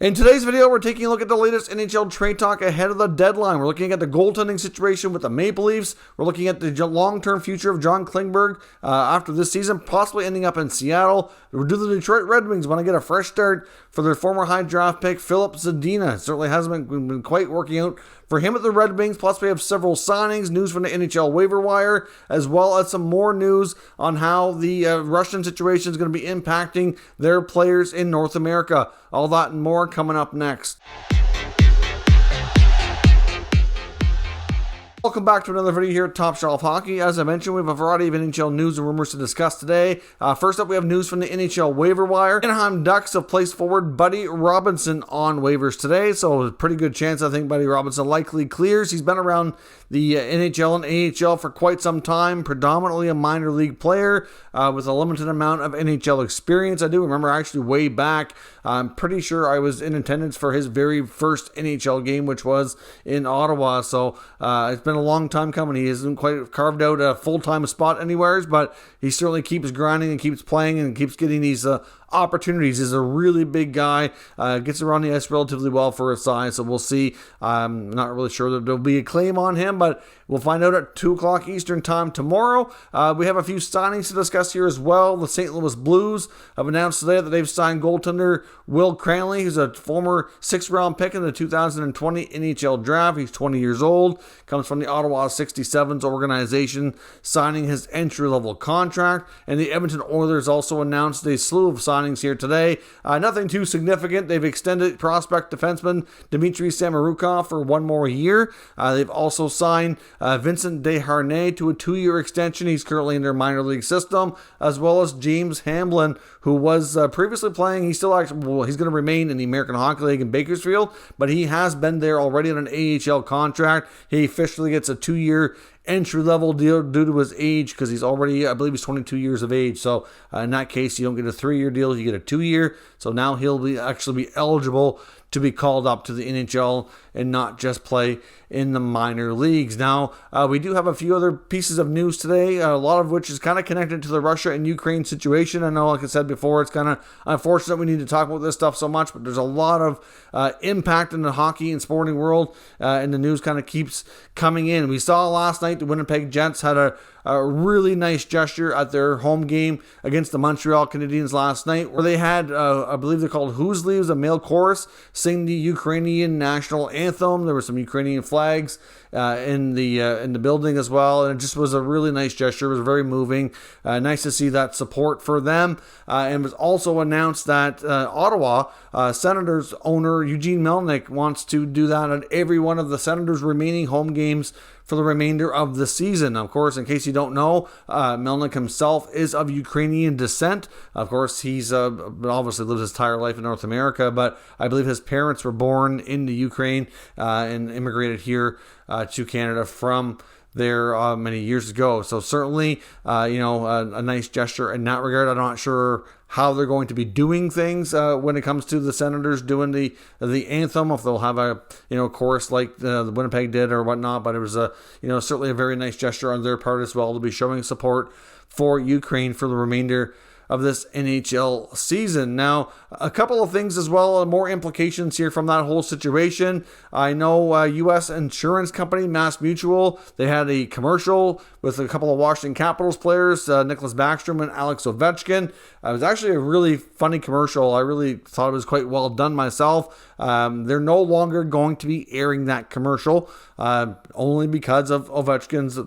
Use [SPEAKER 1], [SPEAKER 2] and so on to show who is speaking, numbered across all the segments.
[SPEAKER 1] In today's video, we're taking a look at the latest NHL trade talk ahead of the deadline. We're looking at the goaltending situation with the Maple Leafs. We're looking at the long-term future of John Klingberg after this season, possibly ending up in Seattle. Do the Detroit Red Wings want to get a fresh start for their former high draft pick, Filip Zadina? It certainly hasn't been quite working out for him at the Red Wings. Plus, we have several signings, news from the NHL waiver wire, as well as some more news on how the Russian situation is going to be impacting their players in North America. All that and more coming up next. Welcome back to another video here at Top Shelf Hockey. As I mentioned, we have a variety of NHL news and rumors to discuss today. First up, we have news from the NHL waiver wire. Anaheim Ducks have placed forward Buddy Robinson on waivers today, so a pretty good chance I think Buddy Robinson likely clears. He's been around the NHL and AHL for quite some time, predominantly a minor league player with a limited amount of NHL experience. I do remember actually way back, I'm pretty sure I was in attendance for his very first NHL game, which was in Ottawa, so it's been a long time coming. He hasn't quite carved out a full-time spot anywhere, but he certainly keeps grinding and keeps playing and keeps getting these opportunities. He's a really big guy, gets around the ice relatively well for his size, so we'll see. I'm not really sure that there'll be a claim on him, but we'll find out at 2 o'clock Eastern time tomorrow. We have a few signings to discuss here as well. The St. Louis Blues have announced today that they've signed goaltender Will Cranley, who's a former 6th-round pick in the 2020 NHL draft. He's 20 years old, comes from the Ottawa 67s organization, signing his entry-level contract. And the Edmonton Oilers also announced a slew of signings here today. Nothing too significant. They've extended prospect defenseman Dmitry Samorukov for 1 more year. They've also signed Vincent Desharnais to a 2-year extension. He's currently in their minor league system, as well as James Hamblin, who was previously playing. He's still actually, well, he's going to remain in the American Hockey League in Bakersfield, but he has been there already on an AHL contract. He officially gets a 2-year entry-level deal due to his age, because he's already, I believe he's 22 years of age. So in that case, you don't get a 3-year deal, you get a 2-year. So now he'll actually be eligible to be called up to the NHL and not just play in the minor leagues. Now, we do have a few other pieces of news today, a lot of which is kind of connected to the Russia and Ukraine situation. I know, like I said before, it's kind of unfortunate we need to talk about this stuff so much, but there's a lot of impact in the hockey and sporting world, and the news kind of keeps coming in. We saw last night the Winnipeg Jets had a really nice gesture at their home game against the Montreal Canadiens last night, where they had, I believe they're called Who's Leaves, a male chorus, sing the Ukrainian national anthem. There were some Ukrainian flags in the building as well, and it just was a really nice gesture. It was very moving. Nice to see that support for them. And it was also announced that Ottawa Senators owner Eugene Melnyk wants to do that at every one of the Senators' remaining home games for the remainder of the season. Of course, in case you don't know, Melnyk himself is of Ukrainian descent. Of course, he's obviously lived his entire life in North America, but I believe his parents were born in the Ukraine and immigrated here to Canada from there many years ago. So certainly, a nice gesture in that regard. I'm not sure how they're going to be doing things when it comes to the Senators doing the anthem, if they'll have a chorus like the Winnipeg did or whatnot. But it was certainly a very nice gesture on their part as well to be showing support for Ukraine for the remainder of this NHL season. Now, a couple of things as well, more implications here from that whole situation. I know U.S. insurance company Mass Mutual, they had a commercial with a couple of Washington Capitals players, Nicholas Backstrom and Alex Ovechkin. It was actually a really funny commercial. I really thought it was quite well done myself. They're no longer going to be airing that commercial, only because of Ovechkin's,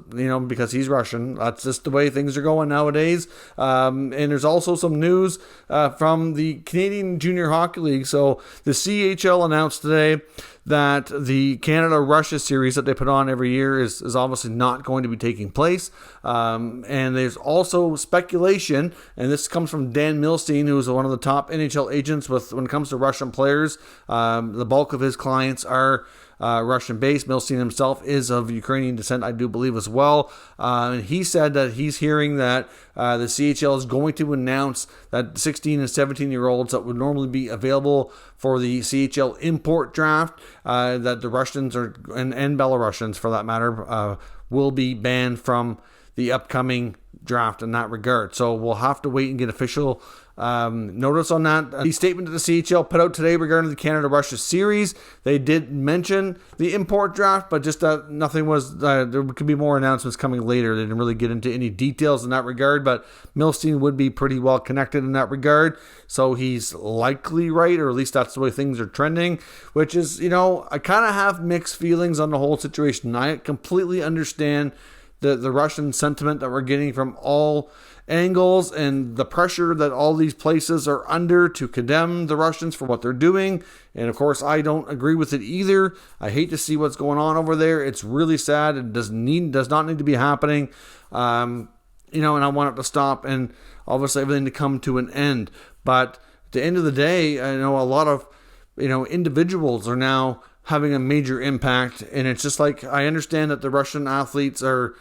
[SPEAKER 1] because he's Russian. That's just the way things are going nowadays. And there's also some news from the Canadian Junior Hockey League. So the CHL announced today that the Canada-Russia series that they put on every year is obviously not going to be taking place. And there's also speculation, and this comes from Dan Milstein, who is one of the top NHL agents when it comes to Russian players. The bulk of his clients are Russian-based. Milstein himself is of Ukrainian descent, I do believe, as well. And he said that he's hearing that the CHL is going to announce that 16 and 17-year-olds that would normally be available for the CHL import draft, that the Russians and Belarusians, for that matter, will be banned from the upcoming draft in that regard. So we'll have to wait and get official notice on that. The statement that the CHL put out today regarding the Canada-Russia series, they did mention the import draft, but just that nothing was, there could be more announcements coming later. They didn't really get into any details in that regard, but Milstein would be pretty well connected in that regard. So he's likely right, or at least that's the way things are trending, which is, I kind of have mixed feelings on the whole situation. I completely understand the Russian sentiment that we're getting from all angles and the pressure that all these places are under to condemn the Russians for what they're doing. And of course, I don't agree with it either. I hate to see what's going on over there. It's really sad. It does not need to be happening. And I want it to stop and obviously everything to come to an end. But at the end of the day, I know a lot of, individuals are now having a major impact. And it's just like, I understand that the Russian athletes are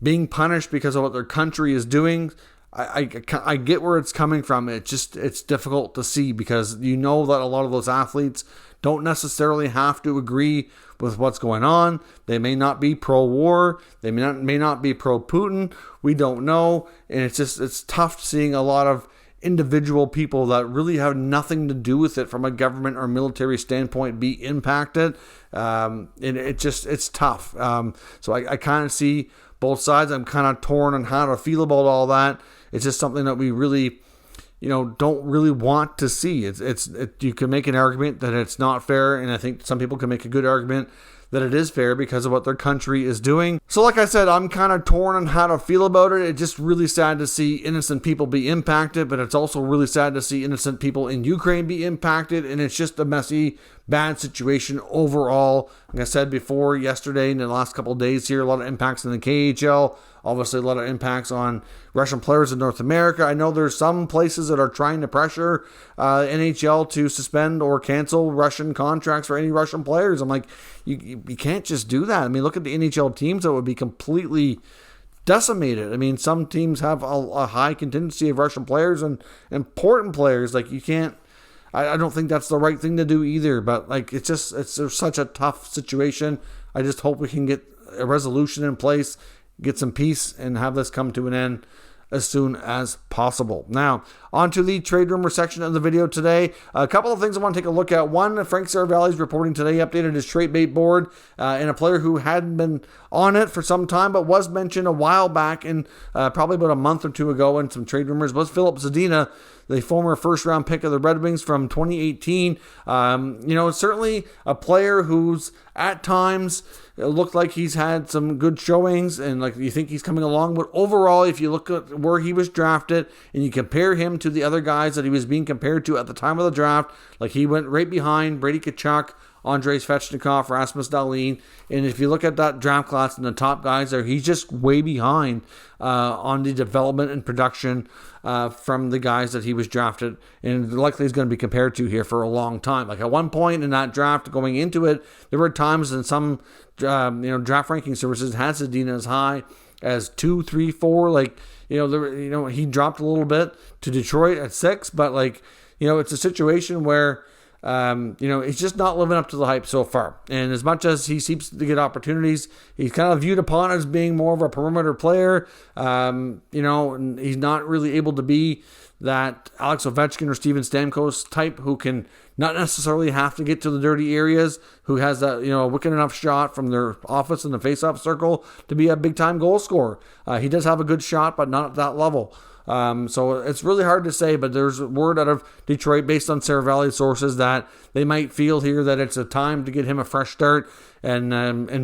[SPEAKER 1] being punished because of what their country is doing. I get where it's coming from. It's difficult to see because that a lot of those athletes don't necessarily have to agree with what's going on. They may not be pro-war. They may not be pro-Putin. We don't know. And it's tough seeing a lot of individual people that really have nothing to do with it from a government or military standpoint be impacted. And it's tough. So I kind of see both sides. I'm kind of torn on how to feel about all that. It's just something that we really, don't really want to see. You can make an argument that it's not fair, and I think some people can make a good argument that it is fair because of what their country is doing. So like I said, I'm kind of torn on how to feel about it. It's just really sad to see innocent people be impacted, but it's also really sad to see innocent people in Ukraine be impacted, and it's just a messy, bad situation overall. Like I said before, yesterday and the last couple of days here, a lot of impacts in the KHL, obviously a lot of impacts on Russian players in North America. I know there's some places that are trying to pressure NHL to suspend or cancel Russian contracts for any Russian players. I'm like, you can't just do that. I mean, look at the NHL teams that would be completely decimated. I mean, some teams have a high contingency of Russian players and important players. Like, you can't, I don't think that's the right thing to do either. But like, it's such a tough situation. I just hope we can get a resolution in place, get some peace, and have this come to an end as soon as possible. Now, on to the trade rumor section of the video today. A couple of things I want to take a look at. One, Frank Saravalli's reporting today updated his trade bait board, and a player who hadn't been on it for some time, but was mentioned a while back, and probably about a month or two ago in some trade rumors, was Filip Zadina, the former first-round pick of the Red Wings from 2018. Certainly a player who's at times it looked like he's had some good showings, and like you think he's coming along. But overall, if you look at where he was drafted and you compare him to the other guys that he was being compared to at the time of the draft, like he went right behind Brady Tkachuk, Andrei Svechnikov, Rasmus Dahlin. And if you look at that draft class and the top guys there, he's just way behind on the development and production from the guys that he was drafted, and likely is going to be compared to here for a long time. Like at one point in that draft going into it, there were times in some draft ranking services had Zadina as high as 2, 3, 4. Like, he dropped a little bit to Detroit at 6, but it's a situation where he's just not living up to the hype so far. And as much as he seems to get opportunities, he's kind of viewed upon as being more of a perimeter player. And he's not really able to be that Alex Ovechkin or Steven Stamkos type who can not necessarily have to get to the dirty areas, who has that, a wicked enough shot from their office in the face-off circle to be a big-time goal scorer. He does have a good shot, but not at that level. So it's really hard to say, but there's word out of Detroit based on Saravalli sources that they might feel here that it's a time to get him a fresh start and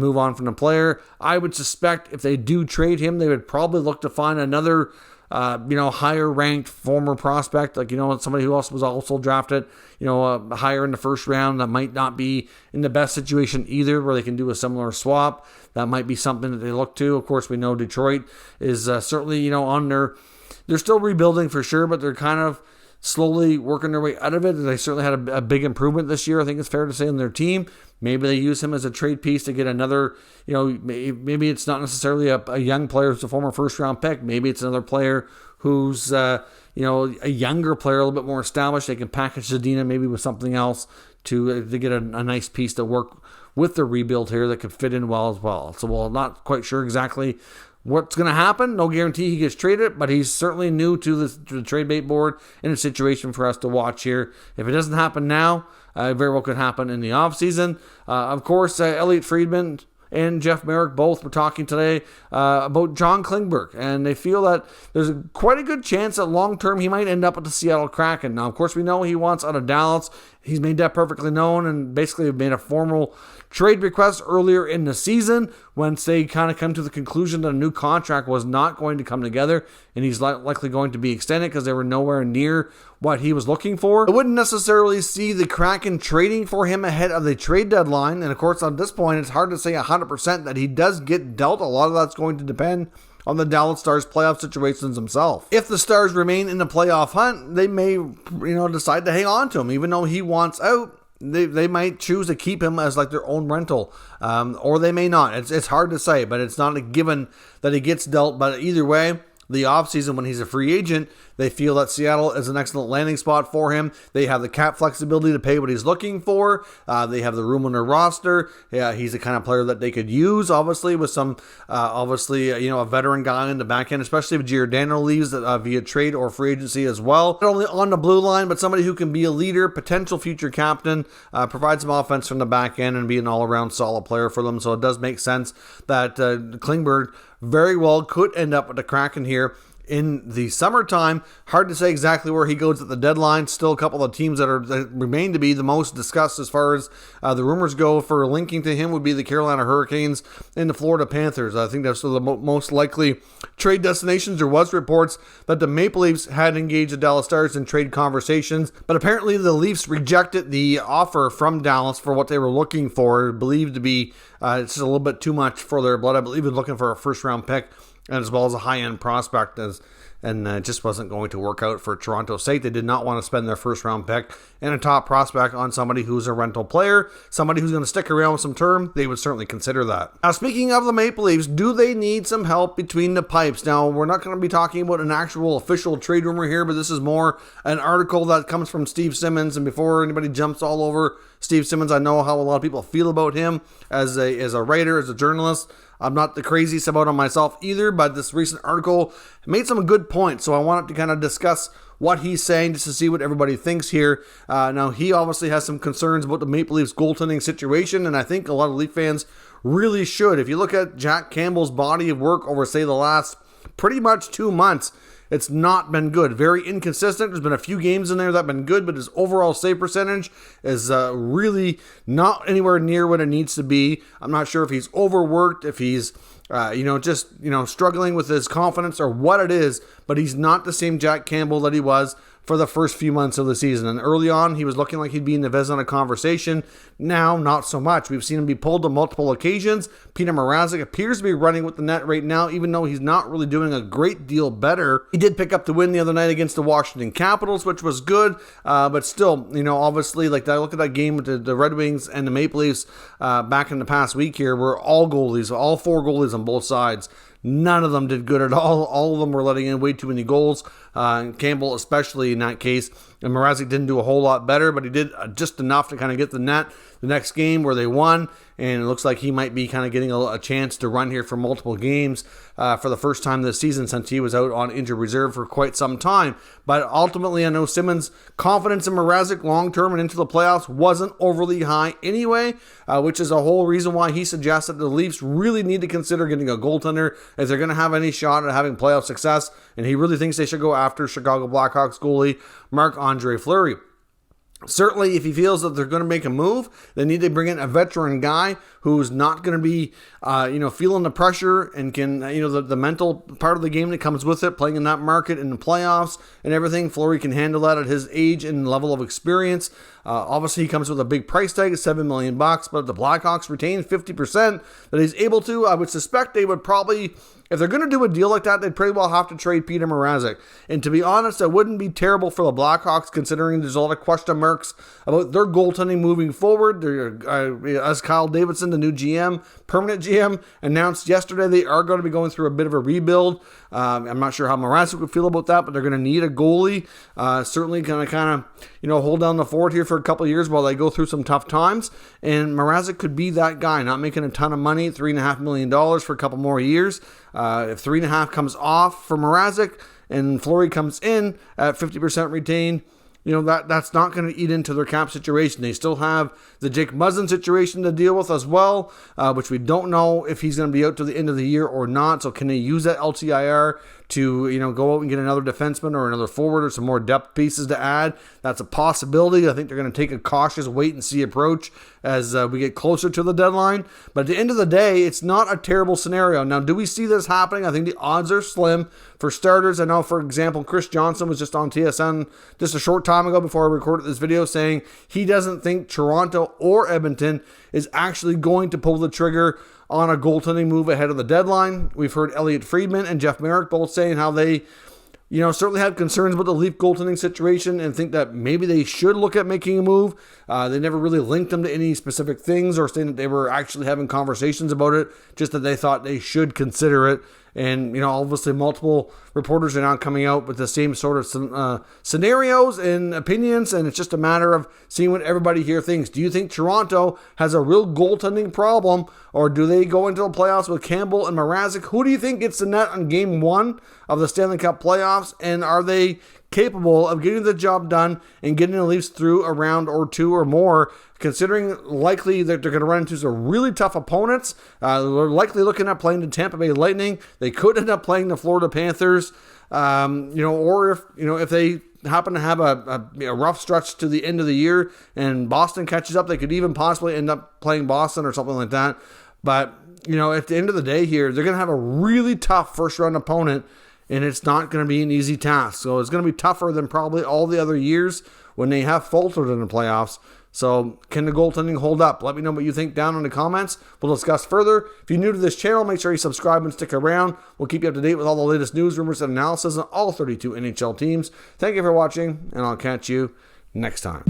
[SPEAKER 1] move on from the player. I would suspect if they do trade him, they would probably look to find another higher ranked former prospect, like, somebody who also was also drafted, higher in the first round that might not be in the best situation either, where they can do a similar swap. That might be something that they look to. Of course, we know Detroit is certainly, on they're still rebuilding for sure, but they're kind of slowly working their way out of it. They certainly had a big improvement this year, I think it's fair to say, in their team. Maybe they use him as a trade piece to get another, maybe it's not necessarily a young player who's a former first-round pick. Maybe it's another player who's, a younger player, a little bit more established. They can package Zadina maybe with something else to get a nice piece to work with the rebuild here that could fit in well as well. So we're not quite sure exactly what's going to happen. No guarantee he gets traded, but he's certainly new to the trade bait board in a situation for us to watch here. If it doesn't happen now, it very well could happen in the offseason. Of course, Elliotte Friedman and Jeff Merrick both were talking today about John Klingberg, and they feel that there's quite a good chance that long-term he might end up at the Seattle Kraken. Now, of course, we know he wants out of Dallas. He's made that perfectly known and basically made a formal trade request earlier in the season once they kind of come to the conclusion that a new contract was not going to come together and he's likely going to be extended because they were nowhere near what he was looking for. I wouldn't necessarily see the Kraken trading for him ahead of the trade deadline, and of course at this point it's hard to say 100% that he does get dealt. A lot of that's going to depend on the Dallas Stars playoff situations themselves. If the Stars remain in the playoff hunt, they may, decide to hang on to him, even though he wants out. They might choose to keep him as like their own rental, or they may not. It's hard to say, but it's not a given that he gets dealt. But either way, the offseason when he's a free agent, they feel that Seattle is an excellent landing spot for him. They have the cap flexibility to pay what he's looking for. They have the room on their roster. Yeah, he's the kind of player that they could use, obviously, with some, a veteran guy in the back end, especially if Giordano leaves via trade or free agency as well. Not only on the blue line, but somebody who can be a leader, potential future captain, provide some offense from the back end and be an all-around solid player for them. So it does make sense that Klingberg very well could end up with the Kraken here in the summertime. Hard to say exactly where he goes at the deadline. Still a couple of teams that remain to be the most discussed as far as the rumors go for linking to him would be the Carolina Hurricanes and the Florida Panthers. I think that's the most likely trade destinations. There was reports that the Maple Leafs had engaged the Dallas Stars in trade conversations, but apparently the Leafs rejected the offer from Dallas for what they were looking for, believed to be it's just a little bit too much for their blood. I believe they're looking for a first-round pick and as well as a high-end prospect, and it just wasn't going to work out for Toronto's sake. They did not want to spend their first-round pick and a top prospect on somebody who's a rental player, somebody who's going to stick around with some term. They would certainly consider that. Now, speaking of the Maple Leafs, do they need some help between the pipes? Now, we're not going to be talking about an actual official trade rumor here, but this is more an article that comes from Steve Simmons, and before anybody jumps all over Steve Simmons, I know how a lot of people feel about him as a writer, as a journalist. I'm not the craziest about him myself either, but this recent article made some good points, so I wanted to kind of discuss what he's saying just to see what everybody thinks here. Now, he obviously has some concerns about the Maple Leafs goaltending situation, and I think a lot of Leaf fans really should. If you look at Jack Campbell's body of work over, say, the last pretty much 2 months, it's not been good. Very inconsistent. There's been a few games in there that have been good, but his overall save percentage is really not anywhere near what it needs to be. I'm not sure if he's overworked, if he's struggling with his confidence or what it is, but he's not the same Jack Campbell that he was for the first few months of the season. And early on, he was looking like he'd be in the Vezina conversation. Now, not so much. We've seen him be pulled on multiple occasions. Peter Mrazek appears to be running with the net right now, even though he's not really doing a great deal better. He did pick up the win the other night against the Washington Capitals, which was good. But still, obviously, like I look at that game with the Red Wings and the Maple Leafs back in the past week here, were all goalies, all four goalies on both sides. None of them did good at all. All of them were letting in way too many goals. Campbell especially in that case. And Mrazek didn't do a whole lot better, but he did just enough to kind of get the net the next game where they won. And it looks like he might be kind of getting a chance to run here for multiple games for the first time this season since he was out on injured reserve for quite some time. But ultimately, I know Simmons' confidence in Mrazek long-term and into the playoffs wasn't overly high anyway, which is a whole reason why he suggested the Leafs really need to consider getting a goaltender if they're going to have any shot at having playoff success. And he really thinks they should go after Chicago Blackhawks goalie Marc-Andre Fleury. Certainly, if he feels that they're going to make a move, they need to bring in a veteran guy who's not going to be, feeling the pressure and can, the mental part of the game that comes with it, playing in that market in the playoffs and everything. Fleury can handle that at his age and level of experience. Obviously, he comes with a big price tag of $7 million, but if the Blackhawks retain 50% that he's able to, I would suspect they would probably, if they're going to do a deal like that, they'd pretty well have to trade Peter Mrazek. And to be honest, that wouldn't be terrible for the Blackhawks, considering there's a lot of question marks about their goaltending moving forward. As Kyle Davidson, the new GM, permanent GM, announced yesterday, they are going to be going through a bit of a rebuild. I'm not sure how Mrazek would feel about that, but they're going to need a goalie. Certainly going to kind of, hold down the fort here for for a couple of years while they go through some tough times. And Mrazek could be that guy, not making a ton of money, $3.5 million for a couple more years. If 3.5 comes off for Mrazek and Fleury comes in at 50% retained, that's not going to eat into their cap situation. They still have the Jake Muzzin situation to deal with as well, which we don't know if he's going to be out to the end of the year or not. So can they use that LTIR to, go out and get another defenseman or another forward or some more depth pieces to add? That's a possibility. I think they're going to take a cautious wait-and-see approach as we get closer to the deadline. But at the end of the day, it's not a terrible scenario. Now, do we see this happening? I think the odds are slim. For starters, I know, for example, Chris Johnson was just on TSN just a short time ago before I recorded this video saying he doesn't think Toronto or Edmonton is actually going to pull the trigger on a goaltending move ahead of the deadline. We've heard Elliot Friedman and Jeff Merrick both saying how they, certainly have concerns about the Leaf goaltending situation and think that maybe they should look at making a move. They never really linked them to any specific things or saying that they were actually having conversations about it, just that they thought they should consider it. And, obviously multiple reporters are now coming out with the same sort of scenarios and opinions, and it's just a matter of seeing what everybody here thinks. Do you think Toronto has a real goaltending problem, or do they go into the playoffs with Campbell and Mrazek? Who do you think gets the net on Game 1 of the Stanley Cup playoffs, and are they capable of getting the job done and getting the Leafs through a round or two or more, considering likely that they're going to run into some really tough opponents? They're likely looking at playing the Tampa Bay Lightning. They could end up playing the Florida Panthers, or if they happen to have a rough stretch to the end of the year and Boston catches up, they could even possibly end up playing Boston or something like that. But, at the end of the day here, they're going to have a really tough first-round opponent, and it's not going to be an easy task. So it's going to be tougher than probably all the other years when they have faltered in the playoffs. So can the goaltending hold up? Let me know what you think down in the comments. We'll discuss further. If you're new to this channel, make sure you subscribe and stick around. We'll keep you up to date with all the latest news, rumors, and analysis on all 32 NHL teams. Thank you for watching, and I'll catch you next time.